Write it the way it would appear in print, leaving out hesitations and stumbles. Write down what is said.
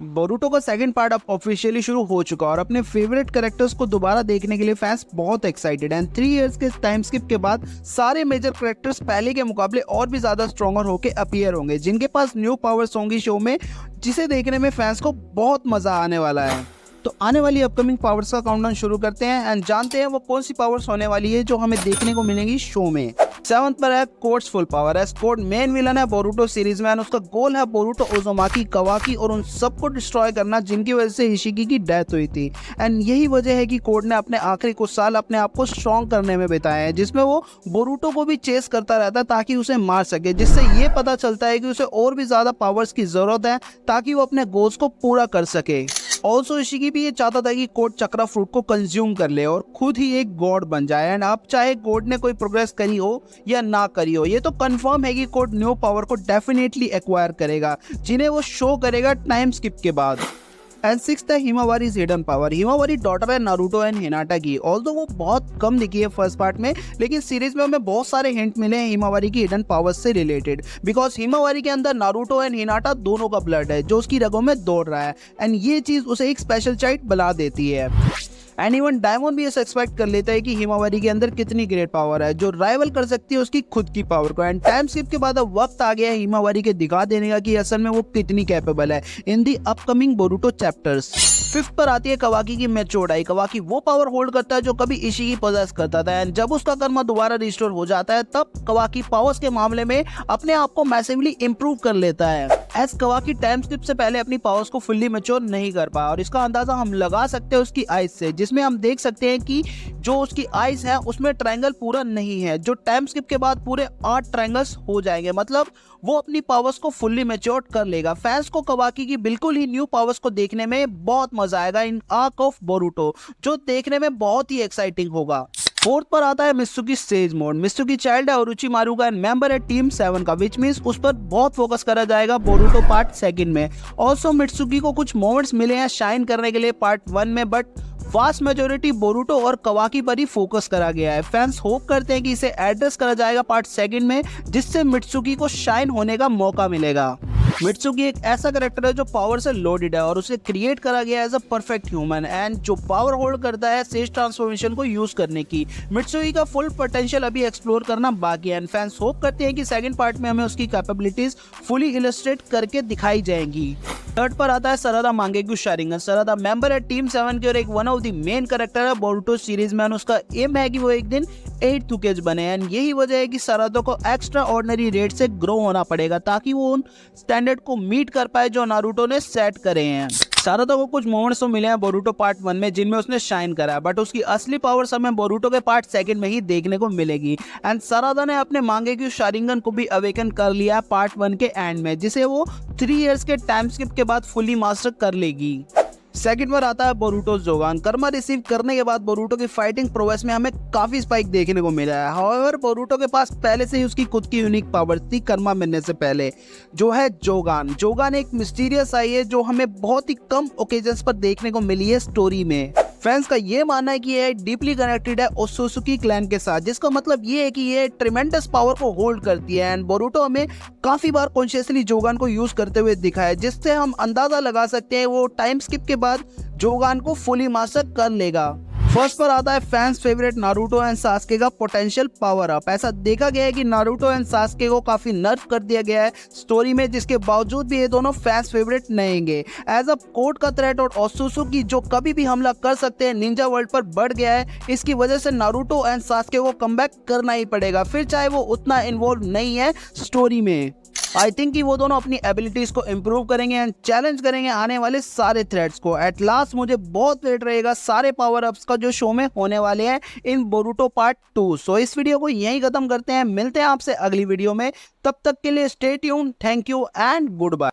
Boruto का second part अब officially शुरू हो चुका है और अपने फेवरेट कैरेक्टर्स को दोबारा देखने के लिए फैंस बहुत एक्साइटेड हैं। 3 इयर्स के टाइम स्किप के बाद सारे मेजर कैरेक्टर्स पहले के मुकाबले और भी ज्यादा स्ट्रॉन्गर होकर अपीयर होंगे, जिनके पास न्यू पावर्स होंगी शो में, जिसे देखने में फैंस को बहुत मजा आने वाला है। तो आने वाली अपकमिंग पावर्स का काउंटडाउन शुरू करते हैं एंड जानते हैं वो कौन सी पावर्स होने वाली है जो हमें देखने को मिलेंगी शो में। 7th पर है कोड्स फुल पावर। है कोड मेन विलन है बोरुटो सीरीज में, उसका गोल है बोरुटो, उज़ुमाकी, कवाकी और उन सबको डिस्ट्रॉय करना जिनकी वजह से हिशिकी की डेथ हुई थी। एंड यही वजह है कि कोड ने अपने आखिरी कुछ साल अपने आप को स्ट्रॉन्ग करने में बिताए हैं, जिसमें वो बोरुटो को भी चेस करता रहता है ताकि उसे मार सके, जिससे ये पता चलता है कि उसे और भी ज्यादा पावर्स की जरूरत है ताकि वो अपने गोल्स को पूरा कर सके। ऑल्सो इशिकी भी ये चाहता था कि कोड चक्रा फ्रूट को कंज्यूम कर ले और खुद ही एक गॉड बन जाए। एंड अब चाहे कोड ने कोई प्रोग्रेस करी हो या ना करी हो, ये तो कंफर्म है कि कोड न्यू पावर को डेफिनेटली एक्वायर करेगा, जिन्हें वो शो करेगा टाइम स्किप के बाद। एंड 6th है हिमावारीज हिडन पावर। हिमावारी डॉटर है नारुतो एंड हिनाटा की। ऑल्दो वो बहुत कम दिखी है फर्स्ट पार्ट में, लेकिन सीरीज में हमें बहुत सारे हिंट मिले हैं हिमावारी की हिडन पावर्स से रिलेटेड, बिकॉज हिमावारी के अंदर नारुतो एंड हिनाटा दोनों का ब्लड है जो उसकी रगों में दौड़ रहा है। एंड ये चीज उसे एक स्पेशल चाइल्ड बना देती है। एंड इवन डायमंड भी ऐसा एक्सपेक्ट कर लेता है कि हिमावारी के अंदर कितनी ग्रेट पावर है जो राइवल कर सकती है उसकी खुद की पावर को। एंड टाइम स्किप के बाद अब वक्त आ गया है हिमावारी के दिखा देने का कि असल में वो कितनी कैपेबल है in the upcoming Boruto chapters. 5th पर आती है कवाकी की मैच्योर्ड। कवाकी वो पावर होल्ड करता है जो कभी इशिकी पोजेस करता था, एंड जब उसका कर्मा दोबारा रिस्टोर हो जाता है तब कवाकी पावर्स के मामले में अपने आप को मैसिवली इंप्रूव कर लेता है। एज कवाकी टाइम स्किप से पहले अपनी पावर्स को फुल्ली मैच्योर नहीं कर पाया, और इसका अंदाजा हम लगा सकते हैं उसकी आइज से, जिसमें हम देख सकते हैं कि जो उसकी आइज है उसमें ट्रायंगल पूरा नहीं है, जो टाइम स्किप के बाद पूरे 8 ट्रायंगल्स हो जाएंगे। मतलब वो अपनी पावर्स को फुल्ली मैच्योर कर लेगा। फैंस को कवाकी की बिल्कुल ही न्यू पावर्स को देखने में बहुत मजा आएगा इन आर्क ऑफ बोरुटो, जो देखने में बहुत ही एक्साइटिंग होगा। 4th पर आता है मित्सुकी सेज मोड। मित्सुकी चाइल्ड है ओरोचिमारू का एंड मेंबर है टीम 7 का, विच मींस उस पर बहुत फोकस करा जाएगा बोरुटो पार्ट 2 में। ऑल्सो मित्सुकी को कुछ मोमेंट्स मिले हैं शाइन करने के लिए पार्ट 1 में, बट वास्ट मेजोरिटी बोरुटो और कवाकी पर ही फोकस करा गया है। फैंस होप करते हैं कि इसे एड्रेस करा जाएगा पार्ट 2 में, जिससे मित्सुकी को शाइन होने का मौका मिलेगा। मित्सुकी एक ऐसा कैरेक्टर है जो पावर से लोडेड है और उसे क्रिएट करा गया as a perfect human, and जो पावर होल्ड करता है सेज ट्रांसफॉर्मेशन को यूज करने की। मित्सुकी का फुल पोटेंशियल अभी एक्सप्लोर करना बाकी है, एंड फैंस होप करते हैं कि सेकंड पार्ट में हमें उसकी कैपेबिलिटीज फुली इलस्ट्रेट करके दिखाई जाएंगी। 3rd पर आता है सरादा मांगेक्यू शारिंगन। सरादा मेंबर है टीम 7 की और एक one of the main character है बोरुटो सीरीज में। उसका एम है कि वो एक दिन 8th होकेज बने, एंड यही वजह है कि सरादा को एक्स्ट्रा ऑर्डिनरी रेट से ग्रो होना पड़ेगा ताकि वो उन स्टैंडर्ड को मीट कर पाए जो नारुतो ने सेट करे हैं। सरादा को कुछ मोमेंट्स तो मिले हैं बोरुटो पार्ट 1 में जिनमें उसने शाइन करा है, बट उसकी असली पावर्स हमें बोरुटो के पार्ट 2 में ही देखने को मिलेगी। एंड सरादा ने अपने मांगेक्यू शारिंगन को भी अवेकन कर लिया है पार्ट 1 के एंड में, जिसे वो 3 इयर्स के टाइम स्किप के बाद फुली मास्टर कर लेगी। 2nd पर आता है बोरुटो जोगान। कर्मा रिसीव करने के बाद बोरुटो की फाइटिंग प्रोग्रेस में हमें काफी स्पाइक देखने को मिला है। हाउएवर बोरुटो के पास पहले से ही उसकी खुद की यूनिक पावर थी कर्मा मिलने से पहले, जो है जोगान। जोगान एक मिस्टीरियस आई है जो हमें बहुत ही कम ओकेजन्स पर देखने को मिली है स्टोरी में। फैंस का ये मानना है कि ये डीपली कनेक्टेड है ओत्सुसुकी क्लैन के साथ, जिसका मतलब ये है कि ये ट्रिमेंडस पावर को होल्ड करती है। एंड बोरुटो हमें काफी बार कॉन्शियसली जोगान को यूज करते हुए दिखा है, जिससे हम अंदाजा लगा सकते हैं वो टाइम स्किप के बाद जोगान को फुली मास्टर कर लेगा। 1st पर आता है fans favourite Naruto and Sasuke का पोटेंशियल पावर अप। ऐसा देखा गया है कि नारुतो एंड सास्के को काफी नर्फ कर दिया गया है स्टोरी में, जिसके बावजूद भी ये दोनों फैंस फेवरेट रहेंगे। एज अ कोड का थ्रेट और ओत्सुसुकी जो कभी भी हमला कर सकते हैं निंजा वर्ल्ड पर बढ़ गया है, इसकी वजह से नारुतो एंड सास्के को कमबैक करना ही पड़ेगा, फिर चाहे वो उतना इन्वॉल्व नहीं है स्टोरी में। आई थिंक कि वो दोनों अपनी एबिलिटीज को इम्प्रूव करेंगे एंड चैलेंज करेंगे आने वाले सारे थ्रेट्स को। एट लास्ट मुझे बहुत वेट रहेगा सारे पावर अप्स का जो शो में होने वाले हैं इन बोरुटो पार्ट 2। सो इस वीडियो को यहीं खत्म करते हैं, मिलते हैं आपसे अगली वीडियो में। तब तक के लिए stay tuned, thank you and good bye.